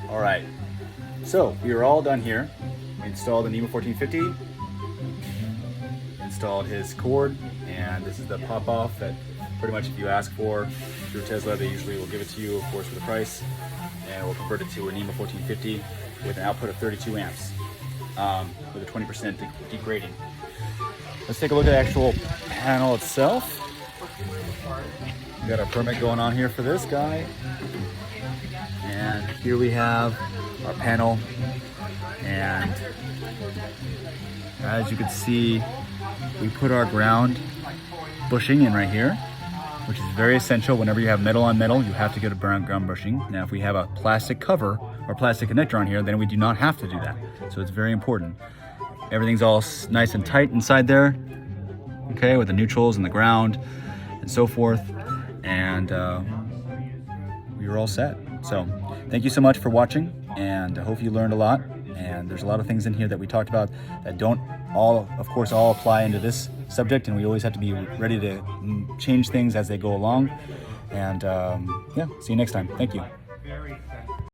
All right, so we are all done here. We installed the NEMA 1450, installed his cord, and this is the pop-off that pretty much if you ask for through Tesla, they usually will give it to you, of course, for the price, and we'll convert it to a NEMA 1450 with an output of 32 amps with a 20% degrading. Let's take a look at the actual panel itself. We got our permit going on here for this guy. And here we have our panel. And as you can see, we put our ground bushing in right here, which is very essential. Whenever you have metal on metal, you have to get a ground bushing. Now, if we have a plastic cover or plastic connector on here, then we do not have to do that. So it's very important. Everything's all nice and tight inside there, okay, with the neutrals and the ground and so forth. And we are all set. So thank you so much for watching, and I hope you learned a lot. And there's a lot of things in here that we talked about that don't all, of course, all apply into this subject, and we always have to be ready to change things as they go along. And yeah, see you next time. Thank you.